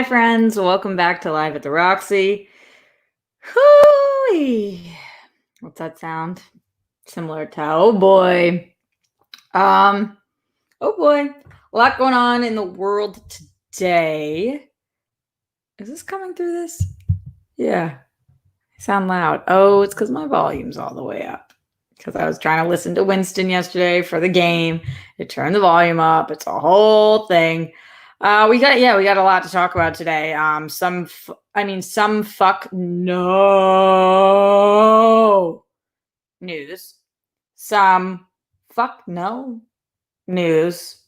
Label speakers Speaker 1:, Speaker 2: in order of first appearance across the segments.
Speaker 1: friends. Welcome back to Live at the Roxy. Hooey. What's that sound? Similar to oh boy. A lot going on in the world today. Is this coming through this? Yeah. I sound loud. Oh, it's because my volume's all the way up. Because I was trying to listen to Winston yesterday for the game. It turned the volume up. It's a whole thing. We got a lot to talk about today. Some fuck no news, some fuck no news,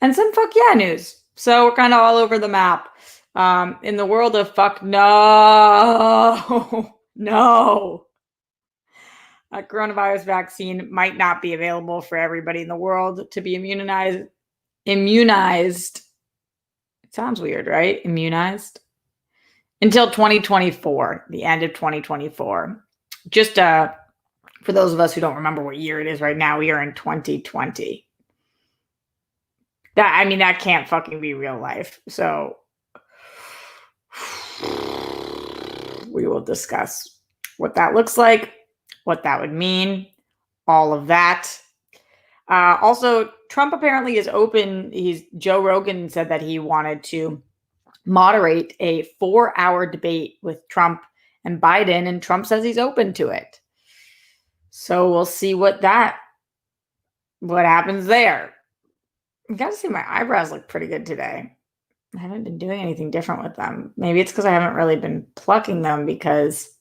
Speaker 1: and some fuck yeah news. So we're kind of all over the map. In the world of fuck no, no. A coronavirus vaccine might not be available for everybody in the world to be immunized. It sounds weird, right? Immunized. Until 2024, the end of 2024. Just for those of us who don't remember what year it is right now, we are in 2020. That can't fucking be real life. So we will discuss what that looks like, what that would mean, all of that. Also, Trump apparently is open. Joe Rogan said that he wanted to moderate a 4-hour debate with Trump and Biden, and Trump says he's open to it. So we'll see what happens there. You got to see my eyebrows look pretty good today. I haven't been doing anything different with them. Maybe it's because I haven't really been plucking them because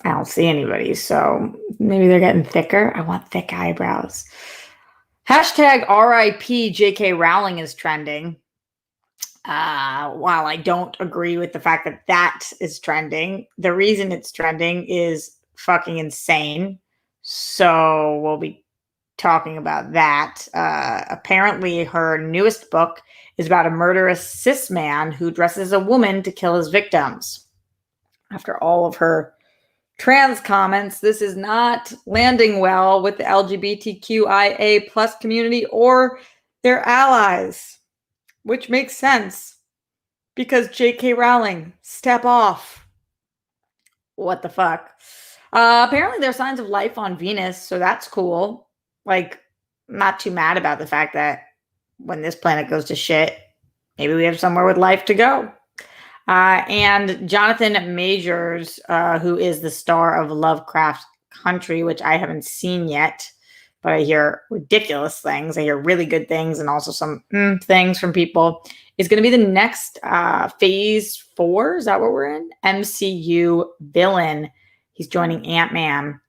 Speaker 1: I don't see anybody. So maybe they're getting thicker. I want thick eyebrows. Hashtag RIP J.K. Rowling is trending. While I don't agree with the fact that is trending, the reason it's trending is fucking insane. So we'll be talking about that. Apparently her newest book is about a murderous cis man who dresses as a woman to kill his victims. After all of her trans comments, this is not landing well with the LGBTQIA plus community or their allies, which makes sense because J.K. Rowling, step off. What the fuck? Apparently there are signs of life on Venus, so that's cool. Like, not too mad about the fact that when this planet goes to shit, maybe we have somewhere with life to go. And Jonathan Majors, who is the star of Lovecraft Country, which I haven't seen yet, but I hear ridiculous things. I hear really good things and also some things from people, is going to be the next phase 4. Is that what we're in? MCU villain. He's joining Ant-Man.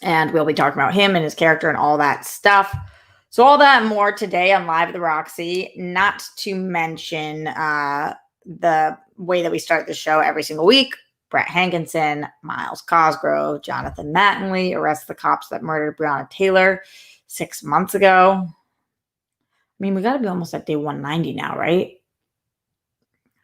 Speaker 1: And we'll be talking about him and his character and all that stuff. So all that and more today on Live at the Roxy, not to mention the way that we start the show every single week. Brett Hankinson, Miles Cosgrove, Jonathan Mattingly arrest the cops that murdered Breonna Taylor 6 months ago. I mean, we got to be almost at day 190 now, right?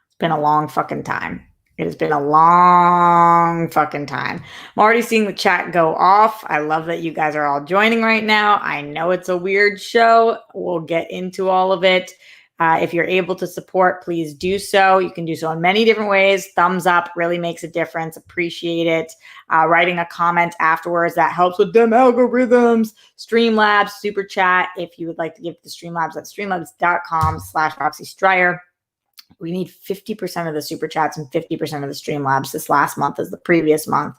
Speaker 1: It's been a long fucking time. It has been a long fucking time. I'm already seeing the chat go off. I love that you guys are all joining right now. I know it's a weird show. We'll get into all of it. If you're able to support, please do so. You can do so in many different ways. Thumbs up really makes a difference. Appreciate it. Writing a comment afterwards, that helps with them algorithms. Streamlabs, super chat. If you would like to give to Streamlabs at streamlabs.com/Roxy Stryer. We need 50% of the super chats and 50% of the Streamlabs this last month as the previous month.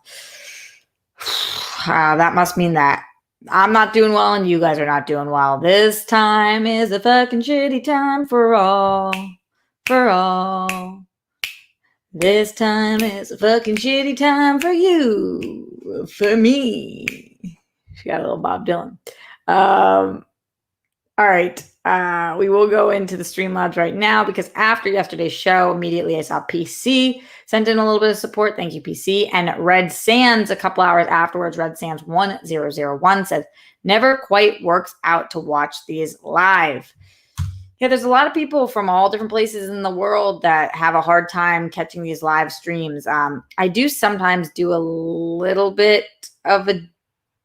Speaker 1: That must mean that I'm not doing well and you guys are not doing well. This time is a fucking shitty time for all. This time is a fucking shitty time for you. For me. She got a little Bob Dylan. All right. We will go into the Streamlabs right now because after yesterday's show, immediately I saw PC sent in a little bit of support. Thank you, PC. And Red Sands, a couple hours afterwards, Red Sands 1001 says, never quite works out to watch these live. Yeah, there's a lot of people from all different places in the world that have a hard time catching these live streams. I do sometimes do a little bit of a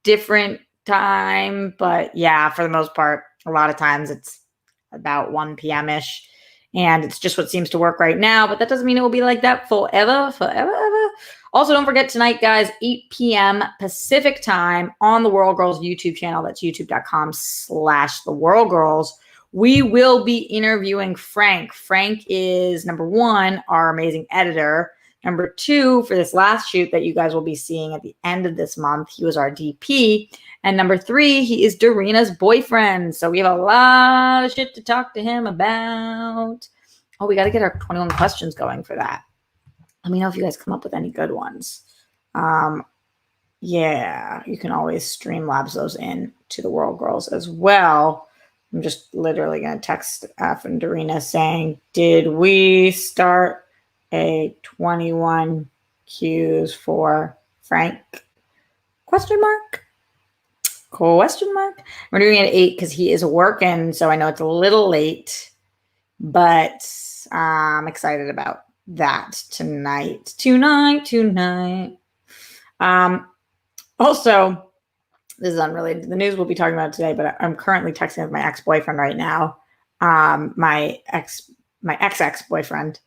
Speaker 1: different time, but yeah, for the most part, a lot of times it's about 1 p.m. ish And it's just what seems to work right now, but that doesn't mean it will be like that forever, forever, ever. Also, don't forget tonight, guys, 8 p.m. Pacific time on the World Girls YouTube channel. That's youtube.com/The World Girls. We will be interviewing Frank. Frank is, number one, our amazing editor. Number two, for this last shoot that you guys will be seeing at the end of this month, he was our DP. And number three, he is Darina's boyfriend. So we have a lot of shit to talk to him about. Oh, we got to get our 21 questions going for that. Let me know if you guys come up with any good ones. Yeah, you can always Streamlabs those in to the World Girls as well. I'm just literally going to text from Darina saying, did we start a 21 Qs for Frank? Question mark? Question mark? We're doing it at 8 because he is working, so I know it's a little late, but I'm excited about that tonight. Also, this is unrelated to the news we'll be talking about today, but I'm currently texting with my ex-boyfriend right now. My ex-boyfriend,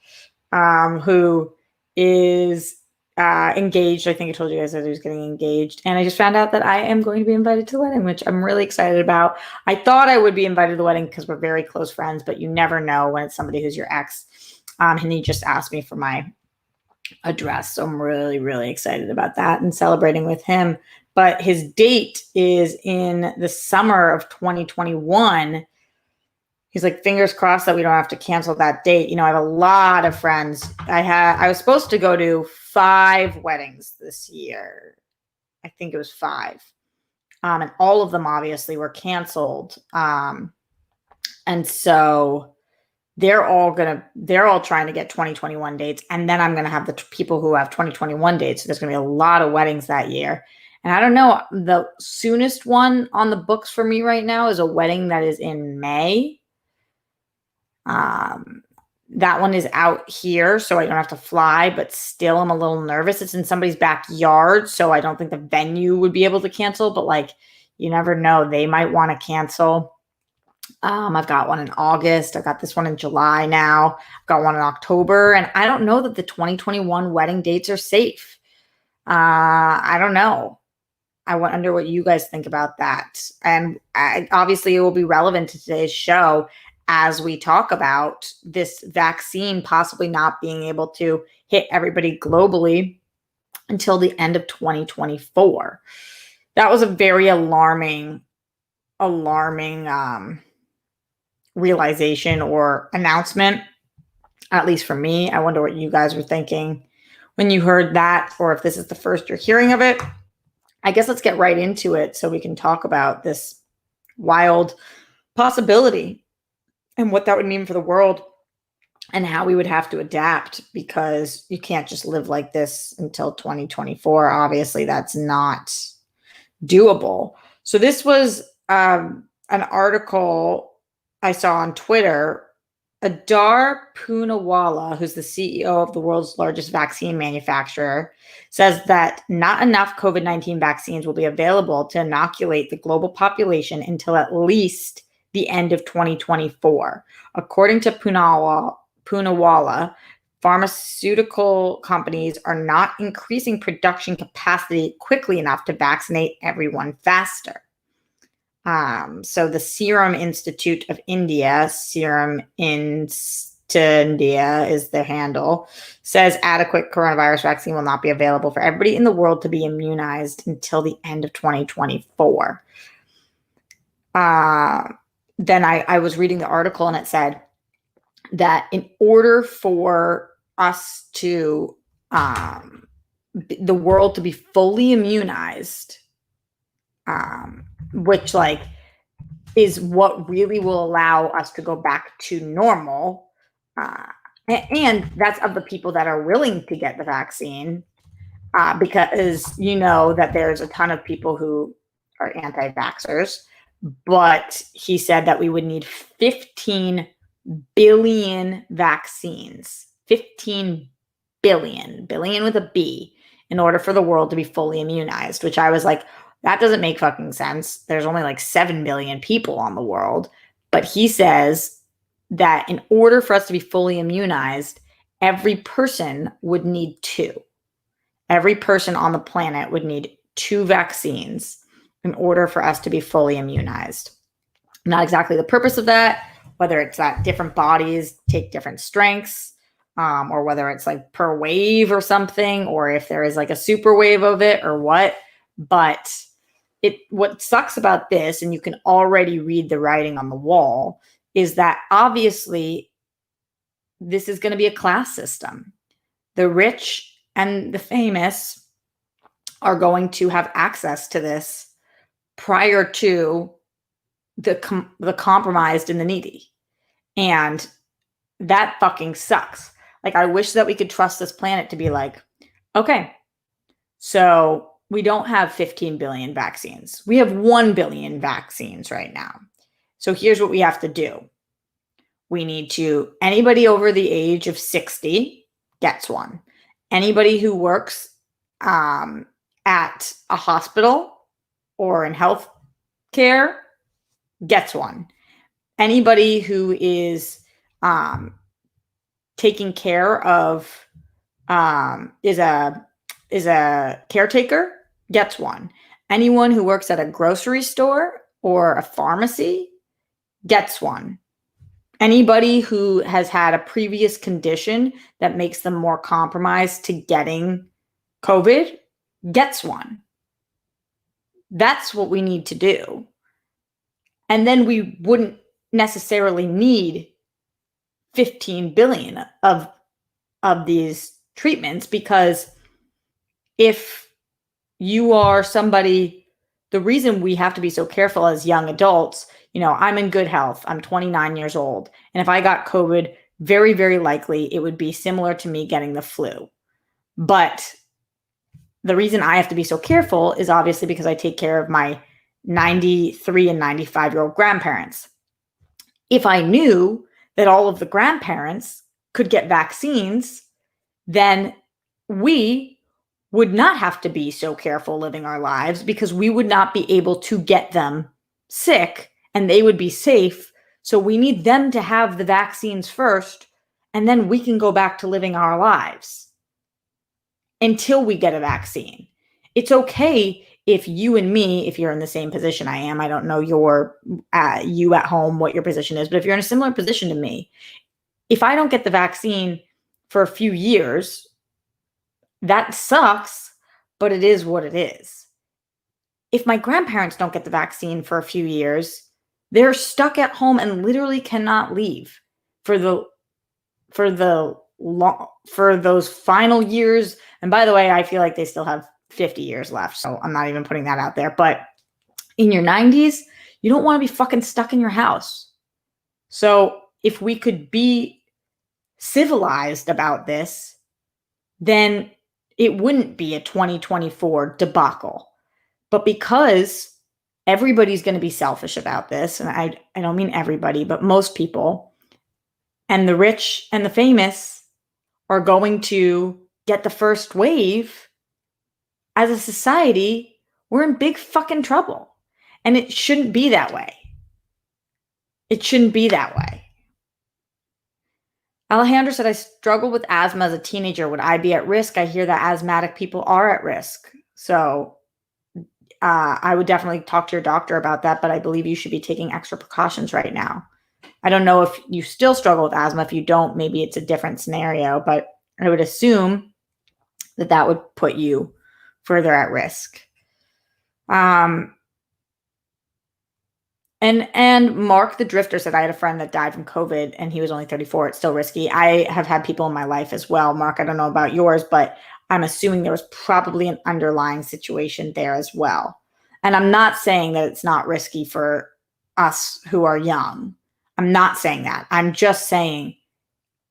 Speaker 1: who is engaged. I think I told you guys that he was getting engaged. And I just found out that I am going to be invited to the wedding, which I'm really excited about. I thought I would be invited to the wedding because we're very close friends, but you never know when it's somebody who's your ex. And he just asked me for my address. So I'm really, really excited about that and celebrating with him. But his date is in the summer of 2021. He's like, fingers crossed that we don't have to cancel that date. You know, I have a lot of friends. I was supposed to go to 5 weddings this year. I think it was 5. And all of them obviously were canceled. And so they're all trying to get 2021 dates. And then I'm going to have the people who have 2021 dates. So there's going to be a lot of weddings that year. And I don't know, the soonest one on the books for me right now is a wedding that is in May. That one is out here, so I don't have to fly, but still I'm a little nervous. It's in somebody's backyard, so I don't think the venue would be able to cancel, but like, you never know. They might want to cancel. I've got one in August. I've got this one in July now. I've got one in October, and I don't know that the 2021 wedding dates are safe. I don't know. I wonder what you guys think about that. And obviously it will be relevant to today's show as we talk about this vaccine possibly not being able to hit everybody globally until the end of 2024. That was a very alarming realization or announcement, at least for me. I wonder what you guys were thinking when you heard that, or if this is the first you're hearing of it. I guess let's get right into it so we can talk about this wild possibility and what that would mean for the world and how we would have to adapt, because you can't just live like this until 2024. Obviously, that's not doable. So this was an article I saw on Twitter. Adar Poonawalla, who's the CEO of the world's largest vaccine manufacturer, says that not enough COVID-19 vaccines will be available to inoculate the global population until at least the end of 2024. According to Poonawalla, pharmaceutical companies are not increasing production capacity quickly enough to vaccinate everyone faster. So the Serum Institute of India, Serum India is their handle, says adequate coronavirus vaccine will not be available for everybody in the world to be immunized until the end of 2024. Then I was reading the article and it said that in order for us to, the world to be fully immunized, which like is what really will allow us to go back to normal. And that's of the people that are willing to get the vaccine, because you know that there's a ton of people who are anti-vaxxers. But he said that we would need 15 billion vaccines, 15 billion with a B, in order for the world to be fully immunized, which I was like, that doesn't make fucking sense. There's only like 7 billion people on the world. But he says that in order for us to be fully immunized, every person would need 2. Every person on the planet would need 2 vaccines in order for us to be fully immunized. Not exactly the purpose of that, whether it's that different bodies take different strengths, or whether it's like per wave or something, or if there is like a super wave of it or what. But what sucks about this, and you can already read the writing on the wall, is that obviously this is going to be a class system. The rich and the famous are going to have access to this prior to the compromised and the needy. And that fucking sucks. Like, I wish that we could trust this planet to be like, okay, so we don't have 15 billion vaccines. We have 1 billion vaccines right now. So here's what we have to do. We need to, anybody over the age of 60 gets one. Anybody who works at a hospital or in health care gets one. Anybody who is taking care of is a caretaker gets one. Anyone who works at a grocery store or a pharmacy gets one. Anybody who has had a previous condition that makes them more compromised to getting COVID gets one. That's what we need to do. And then we wouldn't necessarily need 15 billion of these treatments, because if you are somebody, the reason we have to be so careful as young adults, I'm in good health. I'm 29 years old. And if I got COVID, very, very likely it would be similar to me getting the flu. But the reason I have to be so careful is obviously because I take care of my 93 and 95-year-old grandparents. If I knew that all of the grandparents could get vaccines, then we would not have to be so careful living our lives, because we would not be able to get them sick and they would be safe. So we need them to have the vaccines first, and then we can go back to living our lives until we get a vaccine. It's okay if you and me, if you're in the same position I am, I don't know you at home, what your position is, but if you're in a similar position to me, if I don't get the vaccine for a few years, that sucks, but it is what it is. If my grandparents don't get the vaccine for a few years, they're stuck at home and literally cannot leave for those final years. And by the way, I feel like they still have 50 years left, so I'm not even putting that out there. But in your 90s, you don't want to be fucking stuck in your house. So if we could be civilized about this, then it wouldn't be a 2024 debacle. But because everybody's going to be selfish about this, and I don't mean everybody, but most people, and the rich and the famous are going to get the first wave, as a society, we're in big fucking trouble. And it shouldn't be that way. It shouldn't be that way. Alejandro said, I struggled with asthma as a teenager. Would I be at risk? I hear that asthmatic people are at risk. So I would definitely talk to your doctor about that, but I believe you should be taking extra precautions right now. I don't know if you still struggle with asthma. If you don't, maybe it's a different scenario, but I would assume that would put you further at risk. And Mark the Drifter said, I had a friend that died from COVID and he was only 34. It's still risky. I have had people in my life as well. Mark, I don't know about yours, but I'm assuming there was probably an underlying situation there as well. And I'm not saying that it's not risky for us who are young. I'm not saying that. I'm just saying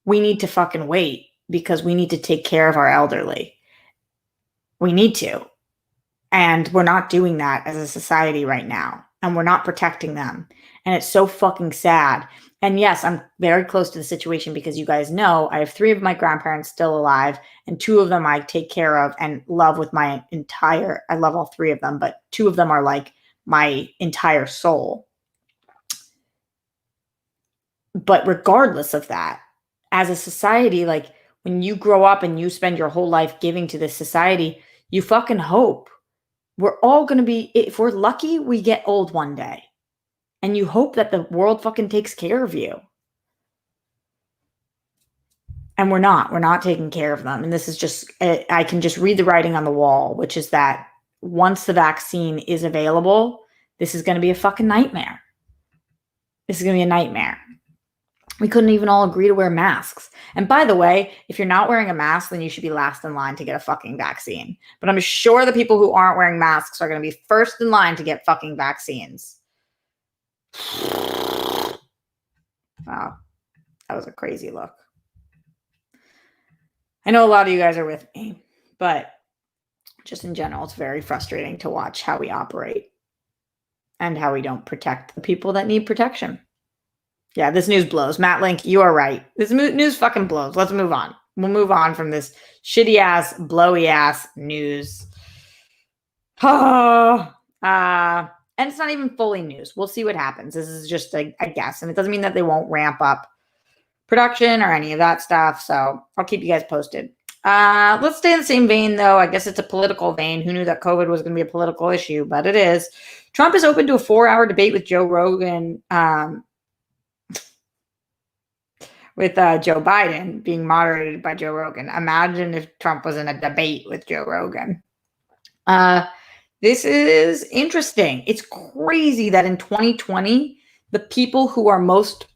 Speaker 1: we need to fucking wait, because we need to take care of our elderly. We need to. And we're not doing that as a society right now. And we're not protecting them. And it's so fucking sad. And yes, I'm very close to the situation, because you guys know I have 3 of my grandparents still alive, and 2 of them I take care of and love with I love all 3 of them, but 2 of them are like my entire soul. But regardless of that, as a society, like when you grow up and you spend your whole life giving to this society, you fucking hope we're all going to be, if we're lucky, we get old one day. And you hope that the world fucking takes care of you. And we're not taking care of them. And this is just, I can just read the writing on the wall, which is that once the vaccine is available, this is going to be a fucking nightmare. This is going to be a nightmare. We couldn't even all agree to wear masks. And by the way, if you're not wearing a mask, then you should be last in line to get a fucking vaccine. But I'm sure the people who aren't wearing masks are going to be first in line to get fucking vaccines. Wow. That was a crazy look. I know a lot of you guys are with me, but just in general, it's very frustrating to watch how we operate and how we don't protect the people that need protection. Yeah, this news blows. Matt Link, you are right. This news fucking blows. Let's move on. We'll move on from this shitty ass, blowy ass news. And it's not even fully news. We'll see what happens. This is just a guess. And it doesn't mean that they won't ramp up production or any of that stuff. So I'll keep you guys posted. Let's stay in the same vein, though. I guess it's a political vein. Who knew that COVID was going to be a political issue? But it is. Trump is open to a 4-hour debate with Joe Rogan. With Joe Biden being moderated by Joe Rogan. Imagine if Trump was in a debate with Joe Rogan. This is interesting. It's crazy that in 2020, the people who are most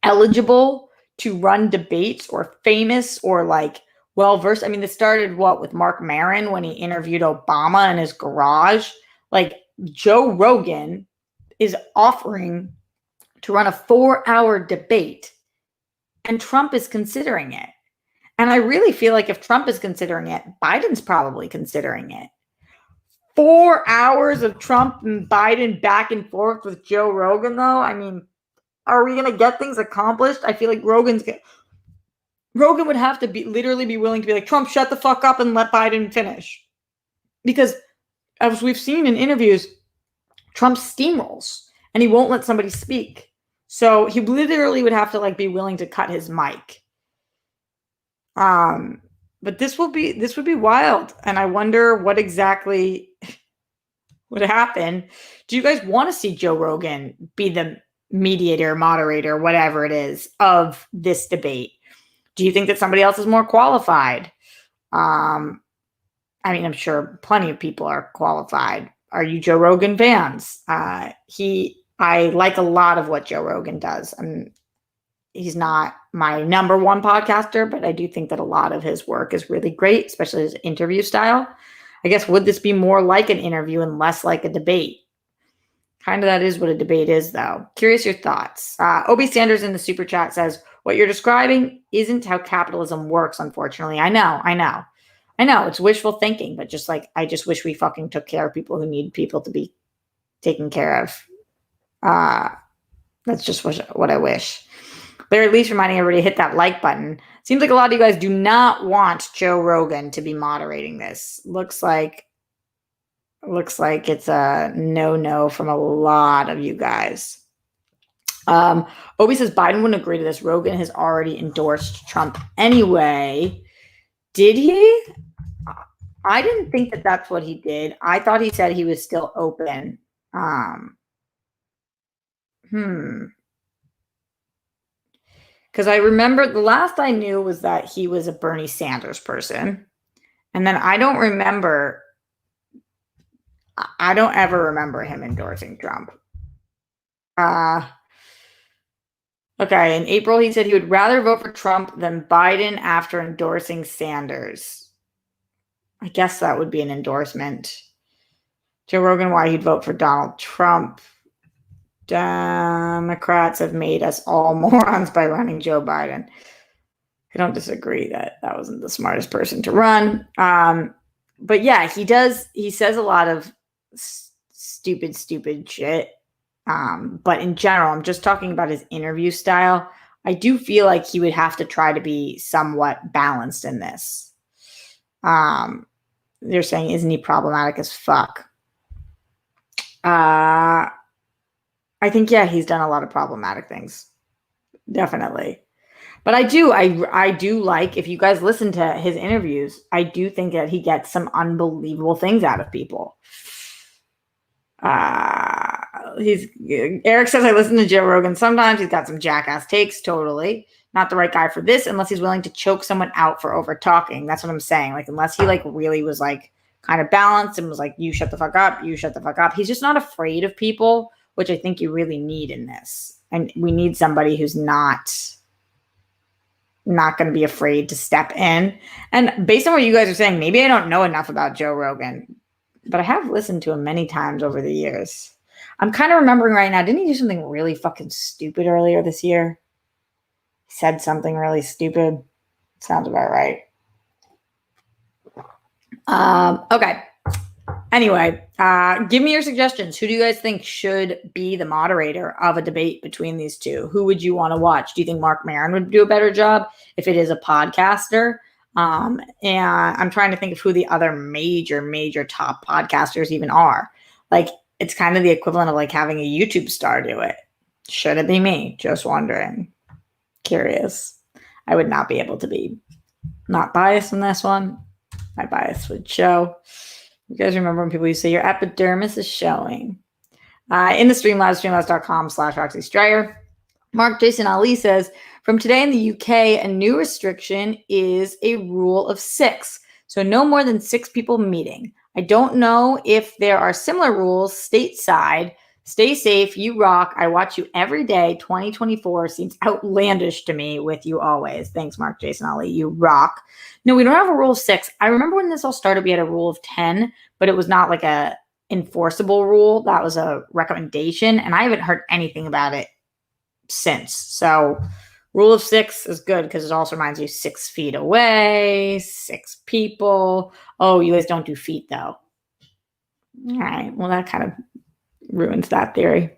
Speaker 1: eligible to run debates or famous or like well-versed. I mean, this started with Mark Maron when he interviewed Obama in his garage. Like Joe Rogan is offering to run a 4-hour debate. And Trump is considering it. And I really feel like if Trump is considering it, Biden's probably considering it. 4 hours of Trump and Biden back and forth with Joe Rogan, though? I mean, are we going to get things accomplished? I feel like Rogan would have to literally be willing to be like, Trump, shut the fuck up and let Biden finish. Because as we've seen in interviews, Trump steamrolls and he won't let somebody speak. So he literally would have to be willing to cut his mic. But this would be wild. And I wonder what exactly would happen. Do you guys want to see Joe Rogan be the mediator, moderator, whatever it is of this debate? Do you think that somebody else is more qualified? I mean, I'm sure plenty of people are qualified. Are you Joe Rogan fans? I like a lot of what Joe Rogan does. He's not my number one podcaster, but I do think that a lot of his work is really great, especially his interview style. I guess, would this be more like an interview and less like a debate? Kind of that is what a debate is, though. Curious your thoughts. Obi Sanders in the super chat says, what you're describing isn't how capitalism works, unfortunately. I know. It's wishful thinking, but I just wish we fucking took care of people who need people to be taken care of. That's just what I wish. Larry Lee's reminding everybody to hit that like button. Seems like a lot of you guys do not want Joe Rogan to be moderating this. Looks like it's a no from a lot of you guys. Obi says Biden wouldn't agree to this. Rogan has already endorsed Trump anyway. Did he? I didn't think that that's what he did. I thought he said he was still open. Because I remember the last I knew was that he was a Bernie Sanders person. And then I don't ever remember him endorsing Trump. Okay, in April, he said he would rather vote for Trump than Biden after endorsing Sanders. I guess that would be an endorsement. Joe Rogan, why he'd vote for Donald Trump. Democrats have made us all morons by running Joe Biden. I don't disagree that wasn't the smartest person to run. But yeah, he says a lot of stupid shit. But in general, I'm just talking about his interview style. I do feel like he would have to try to be somewhat balanced in this. They're saying, isn't he problematic as fuck? I think, yeah, he's done a lot of problematic things. Definitely. But I do like, if you guys listen to his interviews, I do think that he gets some unbelievable things out of people. Uh, he's Eric says I listen to Joe Rogan sometimes. He's got some jackass takes, totally. Not the right guy for this unless he's willing to choke someone out for over talking. That's what I'm saying. Like, unless he like really was like kind of balanced and was like, you shut the fuck up, you shut the fuck up. He's just not afraid of people, which I think you really need in this. And we need somebody who's not going to be afraid to step in. And based on what you guys are saying, maybe I don't know enough about Joe Rogan, but I have listened to him many times over the years. I'm kind of remembering right now, didn't he do something really fucking stupid earlier this year? He said something really stupid. Sounds about right. Okay. Anyway, give me your suggestions. Who do you guys think should be the moderator of a debate between these two? Who would you want to watch? Do you think Mark Maron would do a better job if it is a podcaster? And I'm trying to think of who the other major top podcasters even are. Like, it's kind of the equivalent of like having a YouTube star do it. Should it be me? Just wondering. Curious. I would not be able to be not biased in this one. My bias would show. You guys remember when people used to say your epidermis is showing? In the Streamlabs, streamlabs.com/Roxy Stryer. Mark Jason Ali says, from today in the UK, a new restriction is a rule of 6. So no more than 6 people meeting. I don't know if there are similar rules stateside. Stay safe. You rock. I watch you every day. 2024 seems outlandish to me, with you always. Thanks, Mark Jason Ali. You rock. No, we don't have a rule of 6. I remember when this all started, we had a rule of 10, but it was not like a enforceable rule. That was a recommendation, and I haven't heard anything about it since. So rule of 6 is good because it also reminds you 6 feet away, 6 people. Oh, you guys don't do feet though. All right. Well, that kind of ruins that theory.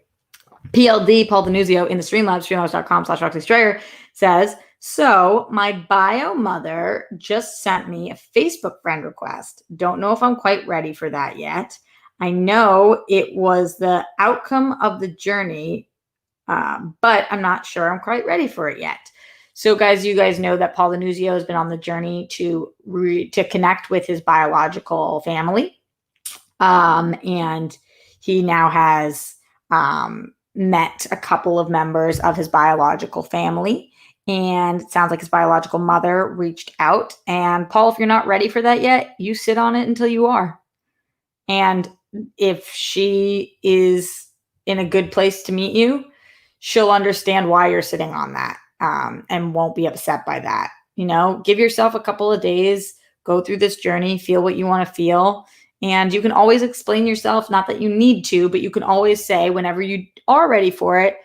Speaker 1: PLD, Paul Denuzio, in the Streamlabs, streamlabs.com/Roxy Strayer, says, so my bio mother just sent me a Facebook friend request. Don't know if I'm quite ready for that yet. I know it was the outcome of the journey, but I'm not sure I'm quite ready for it yet. So, guys, you guys know that Paul Denuzio has been on the journey to connect with his biological family. And he now has met a couple of members of his biological family. And it sounds like his biological mother reached out. And Paul, if you're not ready for that yet, you sit on it until you are. And if she is in a good place to meet you, she'll understand why you're sitting on that, and won't be upset by that. You know, give yourself a couple of days, go through this journey, feel what you want to feel. And you can always explain yourself, not that you need to, but you can always say whenever you are ready for it,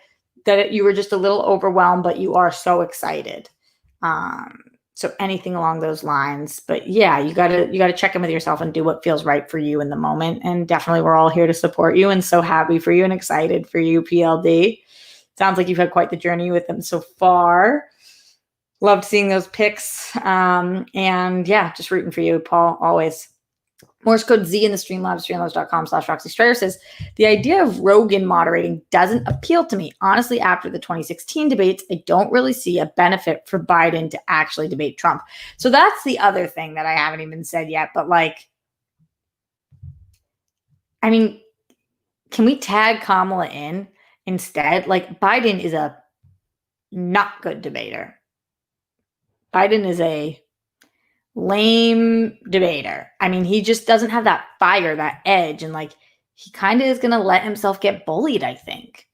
Speaker 1: that you were just a little overwhelmed, but you are so excited. So anything along those lines. But yeah, you gotta check in with yourself and do what feels right for you in the moment. And definitely we're all here to support you and so happy for you and excited for you, PLD. Sounds like you've had quite the journey with them so far. Loved seeing those pics. And yeah, just rooting for you, Paul, always. Morse code Z in the Streamlabs, streamlabs.com/Roxy Strayer says, the idea of Rogan moderating doesn't appeal to me. Honestly, after the 2016 debates, I don't really see a benefit for Biden to actually debate Trump. So that's the other thing that I haven't even said yet. But like, I mean, can we tag Kamala in instead? Like, Biden is a not good debater. Biden is a lame debater. I mean, he just doesn't have that fire, that edge, and like he kind of is going to let himself get bullied, I think.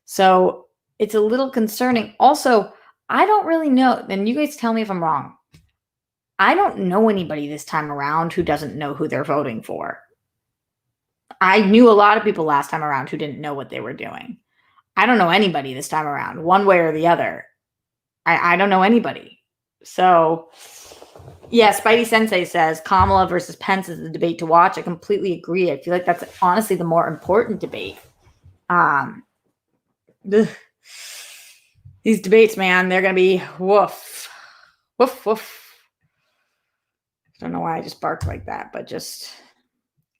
Speaker 1: So it's a little concerning. Also, I don't really know, and you guys tell me if I'm wrong. I don't know anybody this time around who doesn't know who they're voting for. I knew a lot of people last time around who didn't know what they were doing. I don't know anybody this time around, one way or the other. I don't know anybody. So yeah, Spidey Sensei says Kamala versus Pence is the debate to watch. I completely agree. I feel like that's honestly the more important debate. These debates, man, they're going to be woof. Woof, woof. I don't know why I just barked like that, but just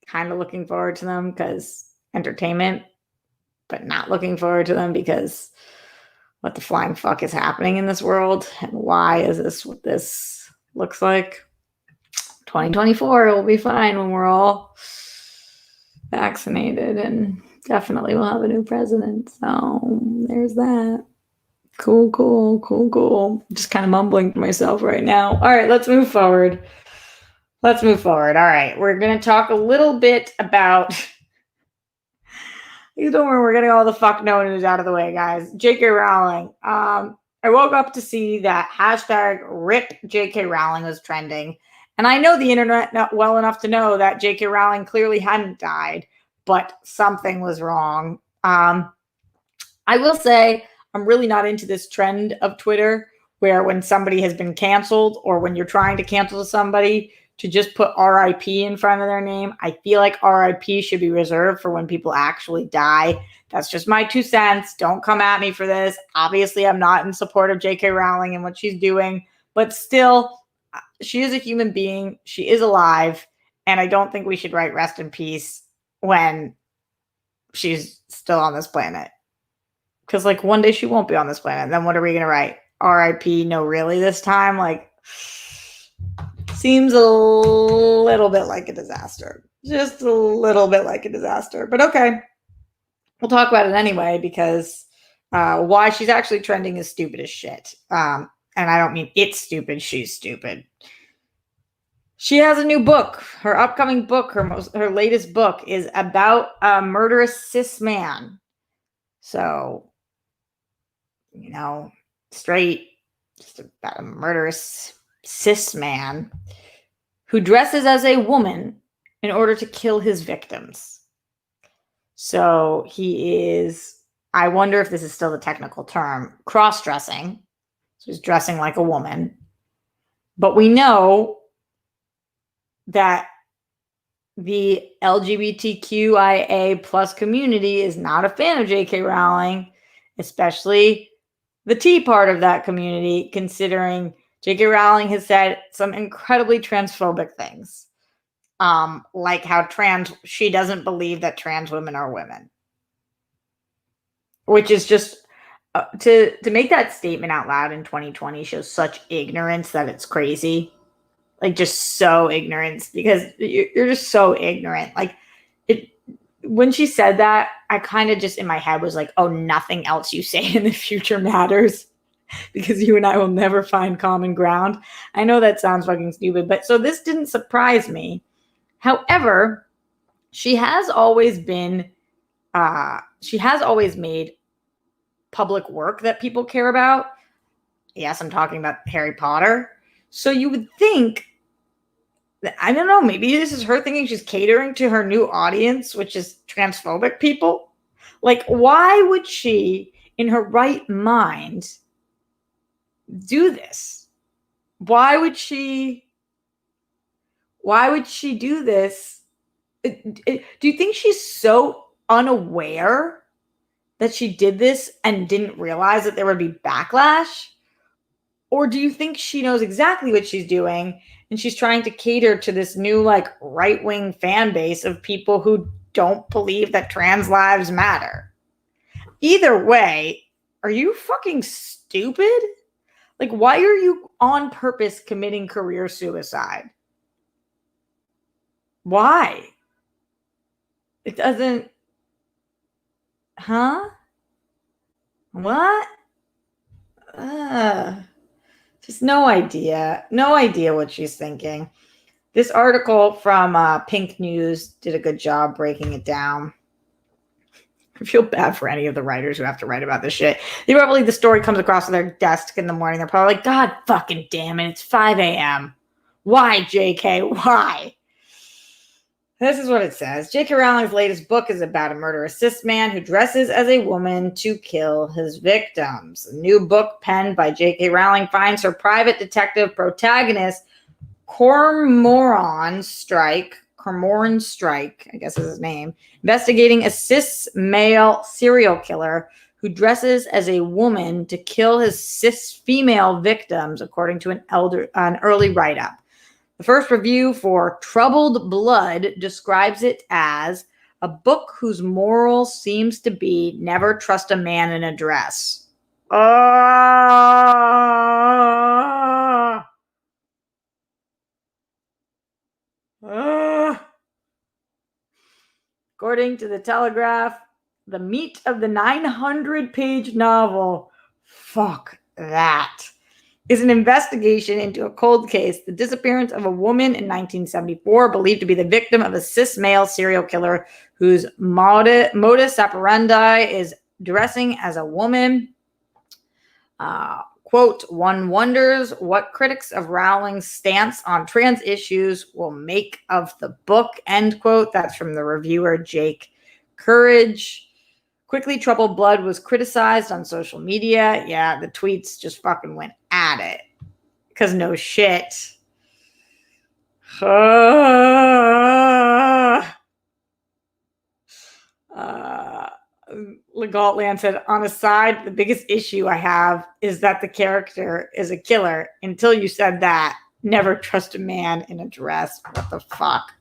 Speaker 1: kind of looking forward to them because entertainment, but not looking forward to them because what the flying fuck is happening in this world and why is this what this looks like. 2024 will be fine when we're all vaccinated, and definitely we'll have a new president. So there's that. Cool. Just kind of mumbling to myself right now. All right, let's move forward. All right, we're going to talk a little bit about... You don't worry, we're getting all the fuck no news out of the way, guys. J.K. Rowling. I woke up to see that hashtag RIP J.K. Rowling was trending. And I know the internet not well enough to know that J.K. Rowling clearly hadn't died, but something was wrong. I will say I'm really not into this trend of Twitter where when somebody has been canceled or when you're trying to cancel somebody to just put RIP in front of their name. I feel like RIP should be reserved for when people actually die. That's just my 2 cents. Don't come at me for this. Obviously, I'm not in support of J.K. Rowling and what she's doing, but still, she is a human being. She is alive, and I don't think we should write rest in peace when she's still on this planet. Because, like, one day she won't be on this planet. Then what are we going to write? RIP, no really this time? Like... Seems a little bit like a disaster. Just a little bit like a disaster. But okay. We'll talk about it anyway because why she's actually trending is stupid as shit. And I don't mean it's stupid. She's stupid. She has a new book. Her upcoming book, her latest book is about a murderous cis man. So, straight, just about a murderous cis man who dresses as a woman in order to kill his victims. So he is, I wonder if this is still the technical term, cross-dressing. So he's dressing like a woman. But we know that the LGBTQIA plus community is not a fan of J.K. Rowling, especially the T part of that community, considering J.K. Rowling has said some incredibly transphobic things, like how she doesn't believe that trans women are women, which is just to make that statement out loud in 2020 shows such ignorance that it's crazy, like just so ignorance because you're just so ignorant. Like when she said that, I kind of just in my head was like, oh, nothing else you say in the future matters. Because you and I will never find common ground. I know that sounds fucking stupid, but so this didn't surprise me. However, she has always made public work that people care about. Yes, I'm talking about Harry Potter. So you would think, I don't know, maybe this is her thinking she's catering to her new audience, which is transphobic people. Like, why would she, in her right mind, do this? Why would she do this? Do you think she's so unaware that she did this and didn't realize that there would be backlash? Or do you think she knows exactly what she's doing and she's trying to cater to this new like right-wing fan base of people who don't believe that trans lives matter? Either way, are you fucking stupid? Like, why are you on purpose committing career suicide? Why? It doesn't... Huh? What? Just no idea. No idea what she's thinking. This article from Pink News did a good job breaking it down. I feel bad for any of the writers who have to write about this shit. The story comes across their desk in the morning. They're probably like, God fucking damn it, it's 5 a.m. Why, JK? Why? This is what it says. J.K. Rowling's latest book is about a murderous cis man who dresses as a woman to kill his victims. A new book penned by J.K. Rowling finds her private detective protagonist, Cormoran Strike, I guess is his name, investigating a cis male serial killer who dresses as a woman to kill his cis female victims, according to an early write-up. The first review for Troubled Blood describes it as a book whose moral seems to be never trust a man in a dress. According to the Telegraph, the meat of the 900-page novel, fuck that, is an investigation into a cold case, the disappearance of a woman in 1974, believed to be the victim of a cis male serial killer whose modus operandi is dressing as a woman. Quote, one wonders what critics of Rowling's stance on trans issues will make of the book, end quote. That's from the reviewer Jake Courage. Quickly Troubled Blood was criticized on social media. Yeah, the tweets just fucking went at it. Because no shit. Legaltland said, on a side, the biggest issue I have is that the character is a killer. Until you said that, never trust a man in a dress. What the fuck?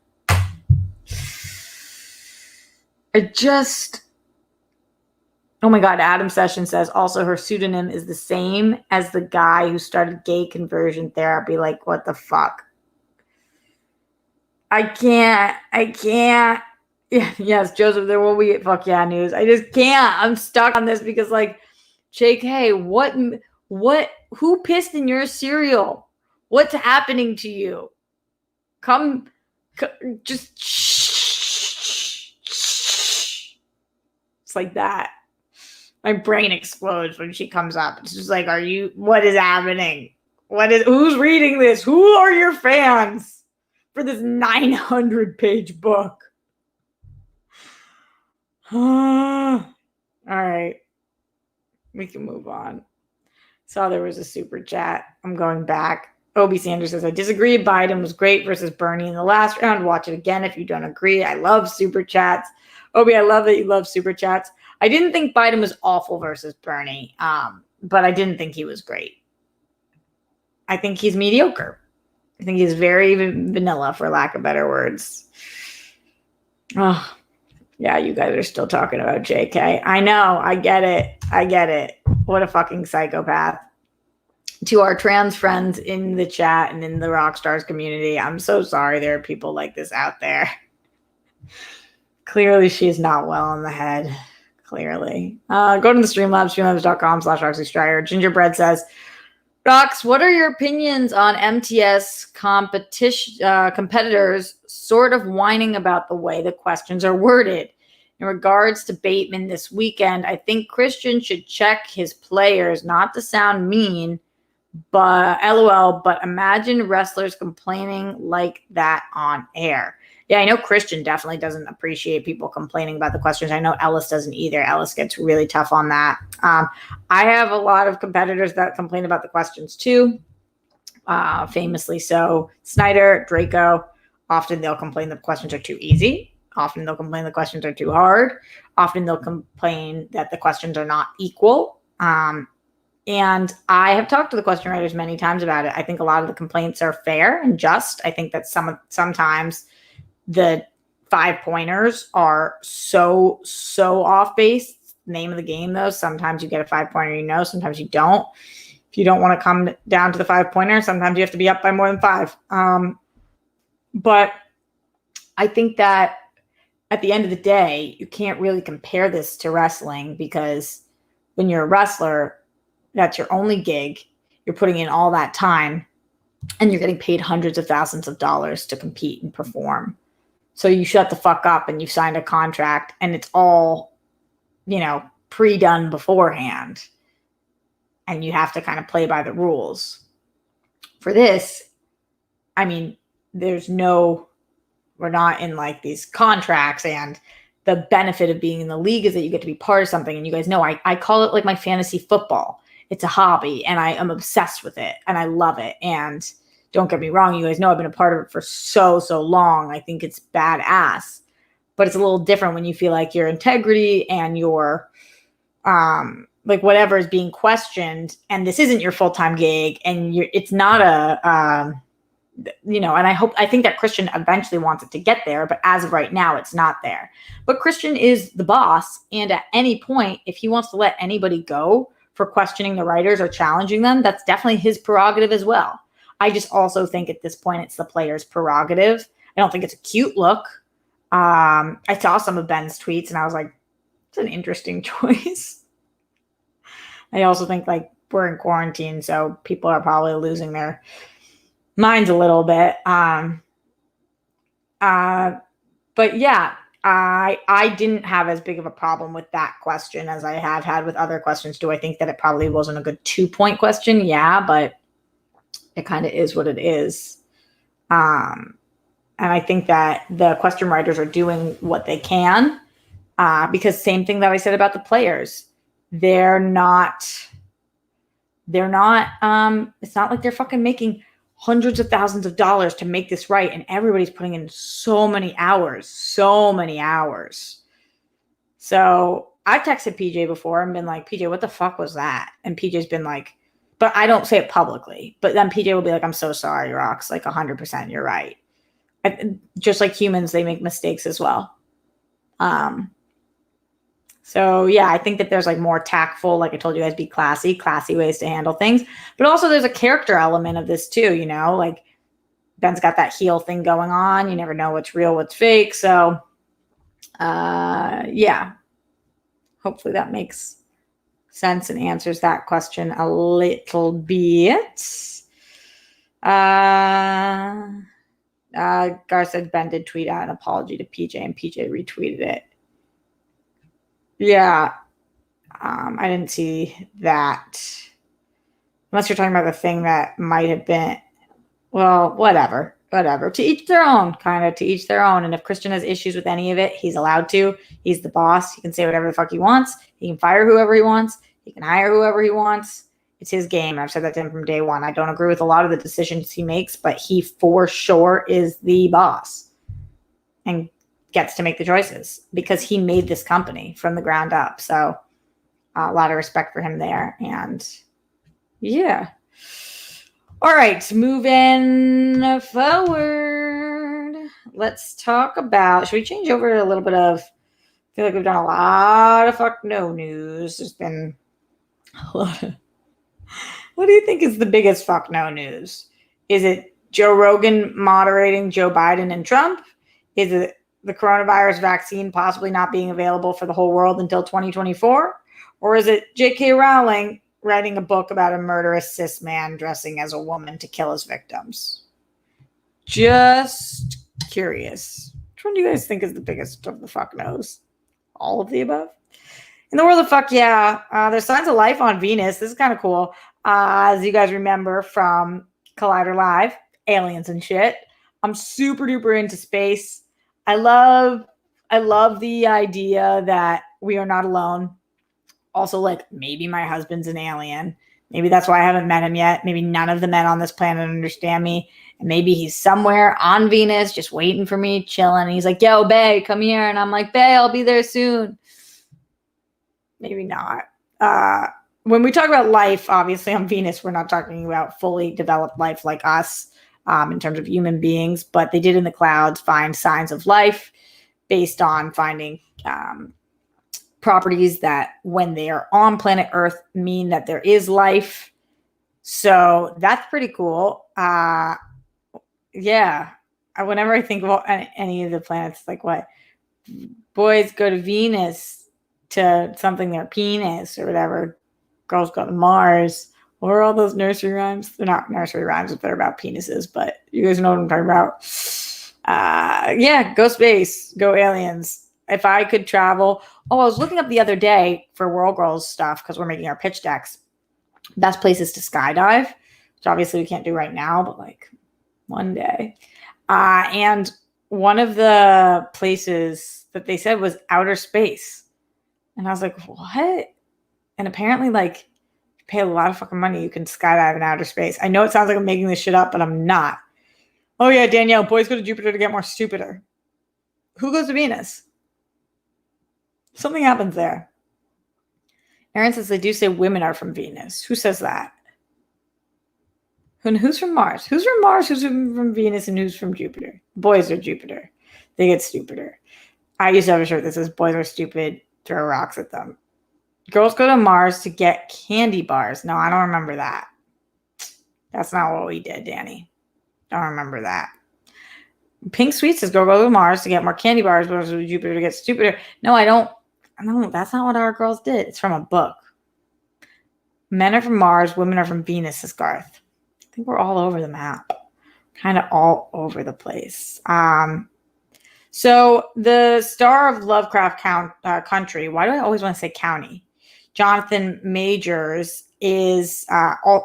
Speaker 1: Oh my God, Adam Sessions says, also her pseudonym is the same as the guy who started gay conversion therapy. Like, what the fuck? I can't. Yeah, yes, Joseph, there will be fuck yeah news. I just can't. I'm stuck on this because, like, JK, who pissed in your cereal? What's happening to you? Just it's like that. My brain explodes when she comes up. It's just like, what is happening? Who's reading this? Who are your fans for this 900-page book? All right. We can move on. Saw there was a super chat. I'm going back. Obi Sanders says, I disagree. Biden was great versus Bernie in the last round. Watch it again if you don't agree. I love super chats. Obi, I love that you love super chats. I didn't think Biden was awful versus Bernie, but I didn't think he was great. I think he's mediocre. I think he's very vanilla, for lack of better words. Oh, yeah, you guys are still talking about JK. I know. I get it. What a fucking psychopath. To our trans friends in the chat and in the Rockstars community, I'm so sorry there are people like this out there. Clearly, she is not well in the head. Clearly. Go to the Streamlabs, streamlabs.com/RoxyStryer. Gingerbread says, Rox, what are your opinions on MTS competitors sort of whining about the way the questions are worded? In regards to Bateman this weekend, I think Christian should check his players, not to sound mean, but LOL, but imagine wrestlers complaining like that on air. Yeah, I know Christian definitely doesn't appreciate people complaining about the questions. I know Ellis doesn't either. Ellis gets really tough on that. I have a lot of competitors that complain about the questions too. Famously so. Snyder, Draco, often they'll complain that the questions are too easy. Often they'll complain the questions are too hard. Often they'll complain that the questions are not equal. And I have talked to the question writers many times about it. I think a lot of the complaints are fair and just. I think that sometimes the 5-pointers are so off base. Name of the game, though. Sometimes you get a 5-pointer, sometimes you don't. If you don't want to come down to the 5-pointer, sometimes you have to be up by more than 5. But I think that at the end of the day, you can't really compare this to wrestling, because when you're a wrestler, that's your only gig. You're putting in all that time and you're getting paid hundreds of thousands of dollars to compete and perform. So you shut the fuck up and you signed a contract and it's all, pre-done beforehand. And you have to kind of play by the rules. For this, we're not in like these contracts, and the benefit of being in the league is that you get to be part of something. And you guys know, I call it like my fantasy football. It's a hobby and I am obsessed with it and I love it. And don't get me wrong, you guys know I've been a part of it for so long. I think it's badass, but it's a little different when you feel like your integrity and your, like whatever is being questioned, and this isn't your full-time gig, and it's not and I think that Christian eventually wants it to get there, but as of right now, it's not there. But Christian is the boss, and at any point, if he wants to let anybody go for questioning the writers or challenging them, that's definitely his prerogative as well. I just also think at this point it's the player's prerogative. I don't think it's a cute look. I saw some of Ben's tweets and I was like, it's an interesting choice. I also think like we're in quarantine, so people are probably losing their minds a little bit. But yeah, I didn't have as big of a problem with that question as I have had with other questions. Do I think that it probably wasn't a good 2-point question? Yeah, but it kind of is what it is. And I think that the question writers are doing what they can, because same thing that I said about the players. They're not, it's not like they're fucking making hundreds of thousands of dollars to make this right. And everybody's putting in so many hours. So I've texted PJ before and been like, PJ, what the fuck was that? And PJ's been like, but I don't say it publicly. But then PJ will be like, I'm so sorry, Rox. Like 100%, you're right. Just like humans, they make mistakes as well. So yeah, I think that there's like more tactful, like I told you guys, be classy ways to handle things. But also there's a character element of this too, you know, like Ben's got that heel thing going on. You never know what's real, what's fake. So yeah, hopefully that makes sense and answers that question a little bit. Gar said Ben did tweet out an apology to PJ and PJ retweeted it. Yeah, I didn't see that. Unless you're talking about the thing that might have been, well, whatever. To each their own, kind of, to each their own. And if Christian has issues with any of it, he's allowed to. He's the boss. He can say whatever the fuck he wants. He can fire whoever he wants. He can hire whoever he wants. It's his game. I've said that to him from day one. I don't agree with a lot of the decisions he makes, but he for sure is the boss and gets to make the choices because he made this company from the ground up. So a lot of respect for him there. And yeah. All right, moving forward. Let's talk about, should we change over to a little bit of, I feel like we've done a lot of fuck no news. There's been a lot of, what do you think is the biggest fuck no news? Is it Joe Rogan moderating Joe Biden and Trump? Is it the coronavirus vaccine possibly not being available for the whole world until 2024? Or is it J.K. Rowling writing a book about a murderous cis man dressing as a woman to kill his victims? Just curious. Which one do you guys think is the biggest of the fuck no's? All of the above? In the world of fuck yeah, there's signs of life on Venus. This is kind of cool. As you guys remember from Collider Live, aliens and shit. I'm super duper into space. I love the idea that we are not alone. Also, like, maybe my husband's an alien. Maybe that's why I haven't met him yet. Maybe none of the men on this planet understand me. And maybe he's somewhere on Venus just waiting for me, chilling. And he's like, yo, bae, come here. And I'm like, bae, I'll be there soon. Maybe not. When we talk about life, obviously on Venus, we're not talking about fully developed life like us in terms of human beings. But they did in the clouds find signs of life based on finding properties that when they are on planet Earth mean that there is life. So that's pretty cool. Yeah. Whenever I think about any of the planets, like what? Boys go to Venus to something their penis or whatever. Girls go to Mars. What are all those nursery rhymes? They're not nursery rhymes if they're about penises, but you guys know what I'm talking about. Yeah, go space, go aliens. If I could travel. Oh, I was looking up the other day for World Girls stuff because we're making our pitch decks. Best places to skydive, which obviously we can't do right now, but like one day. And one of the places that they said was outer space. And I was like, what? And apparently, like, you pay a lot of fucking money, you can skydive in outer space. I know it sounds like I'm making this shit up, but I'm not. Oh yeah, Danielle, boys go to Jupiter to get more stupider. Who goes to Venus? Something happens there. Aaron says they do say women are from Venus. Who says that? And who's from Mars? Who's from Mars? Who's from Venus? And who's from Jupiter? Boys are Jupiter. They get stupider. I used to have a shirt that says boys are stupid, throw rocks at them. Girls go to Mars to get candy bars. No, I don't remember that. That's not what we did, Danny. Don't remember that. Pink Sweet says go to Mars to get more candy bars, but Jupiter to get stupider. No, I don't. No, that's not what our girls did. It's from a book. Men are from Mars, women are from Venus, says Garth. I think we're all over the map. Kind of all over the place. So the star of Lovecraft Country, why do I always want to say county? Jonathan Majors is,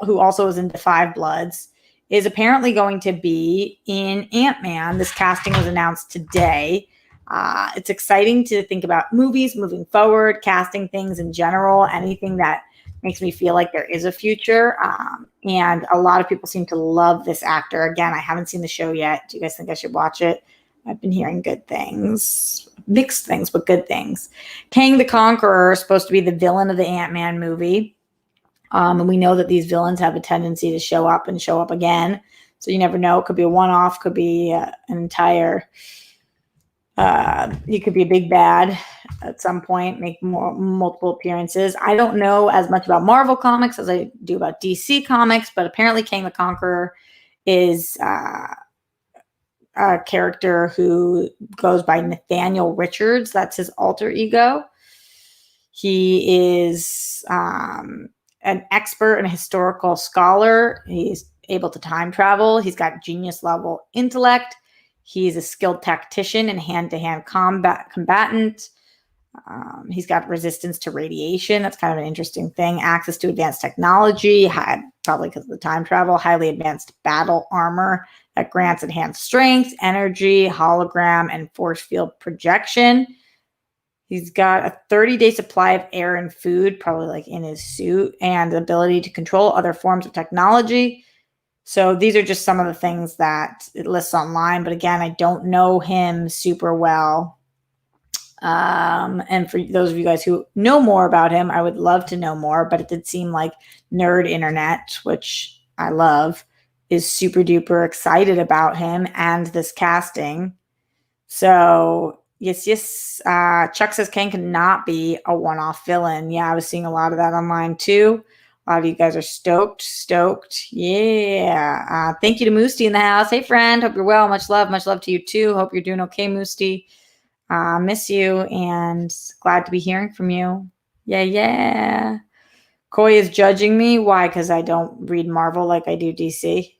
Speaker 1: who also is in The Five Bloods, is apparently going to be in Ant-Man. This casting was announced today. It's exciting to think about movies moving forward, casting things in general, anything that makes me feel like there is a future. And a lot of people seem to love this actor. Again, I haven't seen the show yet. Do you guys think I should watch it? I've been hearing good things, mixed things, but good things. Kang the Conqueror is supposed to be the villain of the Ant-Man movie. And we know that these villains have a tendency to show up and show up again. So you never know. It could be a one-off, could be an entire, he could be a big bad at some point, make multiple appearances. I don't know as much about Marvel comics as I do about DC comics, but apparently Kang the Conqueror is a character who goes by Nathaniel Richards. That's his alter ego. He is an expert and a historical scholar. He's able to time travel. He's got genius level intellect. He's a skilled tactician and hand-to-hand combatant. He's got resistance to radiation. That's kind of an interesting thing. Access to advanced technology, probably because of the time travel, highly advanced battle armor that grants enhanced strength, energy, hologram, and force field projection. He's got a 30-day supply of air and food, probably like in his suit, and the ability to control other forms of technology. So these are just some of the things that it lists online. But again, I don't know him super well. And for those of you guys who know more about him, I would love to know more. But it did seem like Nerd Internet, which I love, is super duper excited about him and this casting. So yes. Chuck says Kang cannot be a one-off villain. Yeah, I was seeing a lot of that online too. A lot of you guys are stoked. Yeah. Thank you to Moosty in the house. Hey, friend. Hope you're well. Much love to you too. Hope you're doing okay, Moosty. Miss you and glad to be hearing from you. Yeah. Koi is judging me. Why? Because I don't read Marvel like I do DC.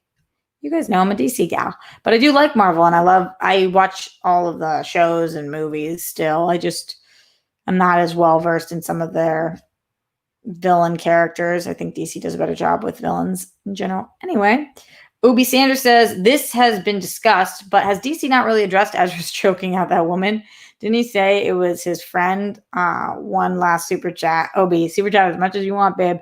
Speaker 1: You guys know I'm a DC gal, but I do like Marvel and I watch all of the shows and movies still. I'm not as well versed in some of their villain characters. I think DC does a better job with villains in general. Anyway, Obi Sanders says, this has been discussed, but has DC not really addressed Ezra's choking out that woman? Didn't he say it was his friend? One last super chat. Obi, super chat as much as you want, babe.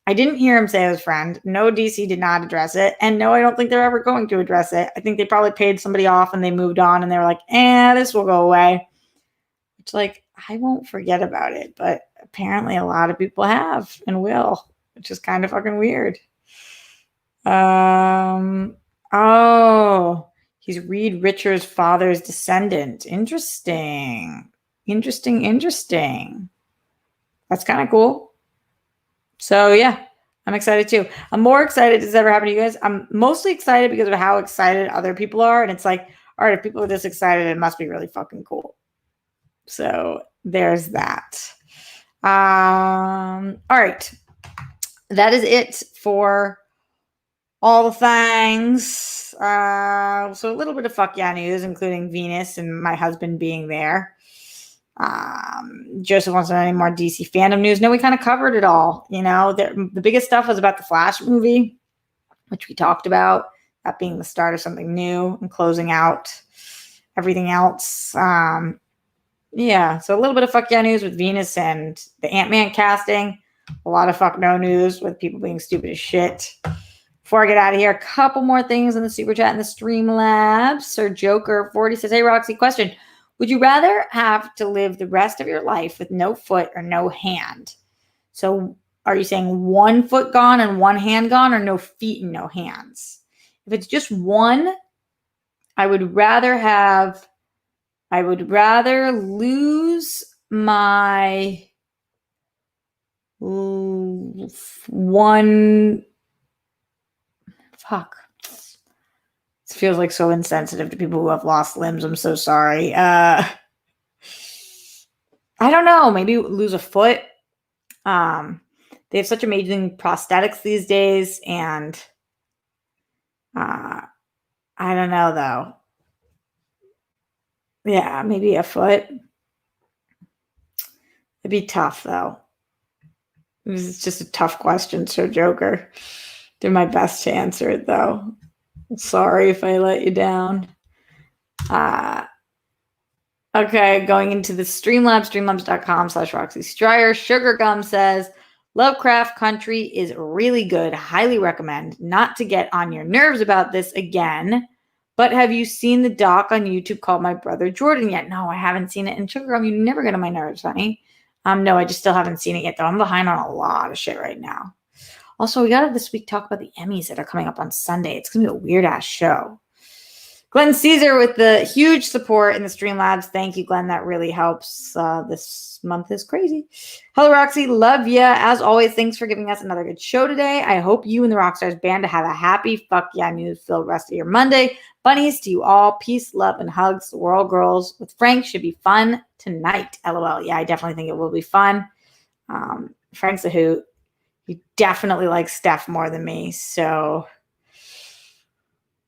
Speaker 1: I didn't hear him say it was friend. No, DC did not address it. And no, I don't think they're ever going to address it. I think they probably paid somebody off and they moved on and they were like, this will go away. Which, like, I won't forget about it. But apparently a lot of people have and will, which is kind of fucking weird. He's Reed Richards' father's descendant. Interesting. That's kind of cool. So yeah, I'm excited too. I'm more excited as ever happened to you guys. I'm mostly excited because of how excited other people are. And it's like, all right, if people are this excited, it must be really fucking cool. So there's that. All right. That is it for all the things. So a little bit of fuck yeah news, including Venus and my husband being there. Joseph wants to know any more DC fandom news. No, we kind of covered it all. You know, the biggest stuff was about the Flash movie, which we talked about, that being the start of something new and closing out everything else. Yeah, so a little bit of fuck yeah news with Venus and the Ant-Man casting. A lot of fuck no news with people being stupid as shit. Before I get out of here, a couple more things in the super chat and the Streamlabs. Sir Joker 40 says, hey, Roxy, question. Would you rather have to live the rest of your life with no foot or no hand? So are you saying one foot gone and one hand gone, or no feet and no hands? If it's just one, I would rather lose my one. Fuck. This feels like so insensitive to people who have lost limbs. I'm so sorry. I don't know. Maybe lose a foot. They have such amazing prosthetics these days, and I don't know though. Yeah, maybe a foot. It'd be tough though. This is just a tough question, so Joker. Did my best to answer it though. Sorry if I let you down. Okay, going into the Streamlabs, streamlabs.com/Roxy Stryer. Sugar Gum says, Lovecraft Country is really good. Highly recommend. Not to get on your nerves about this again, but have you seen the doc on YouTube called My Brother Jordan yet? No, I haven't seen it. And Sugar Gum, you never get on my nerves, honey. No, I just still haven't seen it yet, though. I'm behind on a lot of shit right now. Also, we got to this week talk about the Emmys that are coming up on Sunday. It's going to be a weird-ass show. Glenn Caesar with the huge support in the Streamlabs. Thank you, Glenn. That really helps. This month is crazy. Hello, Roxy. Love ya. As always, thanks for giving us another good show today. I hope you and the Rockstars band to have a happy, fuck yeah, news-filled rest of your Monday. Bunnies to you all. Peace, love, and hugs. The World Girls with Frank should be fun tonight. LOL. Yeah, I definitely think it will be fun. Frank's a hoot. He definitely likes Steph more than me, so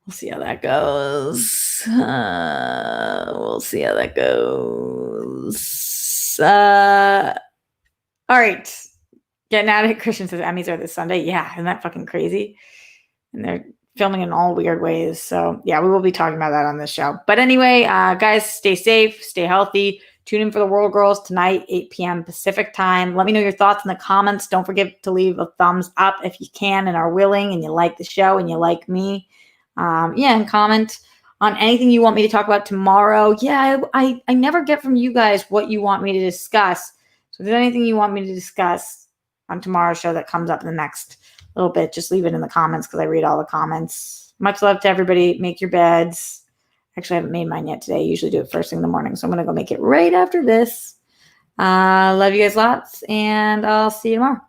Speaker 1: we'll see how that goes. We'll see how that goes. All right. Getting out of it. Christian says Emmys are this Sunday. Yeah, isn't that fucking crazy? And they're filming in all weird ways. So, yeah, we will be talking about that on this show. But anyway, guys, stay safe, stay healthy. Tune in for the World Girls tonight, 8 p.m. Pacific time. Let me know your thoughts in the comments. Don't forget to leave a thumbs up if you can and are willing and you like the show and you like me. And comment on anything you want me to talk about tomorrow. Yeah, I never get from you guys what you want me to discuss. So if there's anything you want me to discuss on tomorrow's show that comes up in the next little bit, just leave it in the comments because I read all the comments. Much love to everybody. Make your beds. Actually, I haven't made mine yet today. I usually do it first thing in the morning. So I'm going to go make it right after this. Love you guys lots, and I'll see you tomorrow.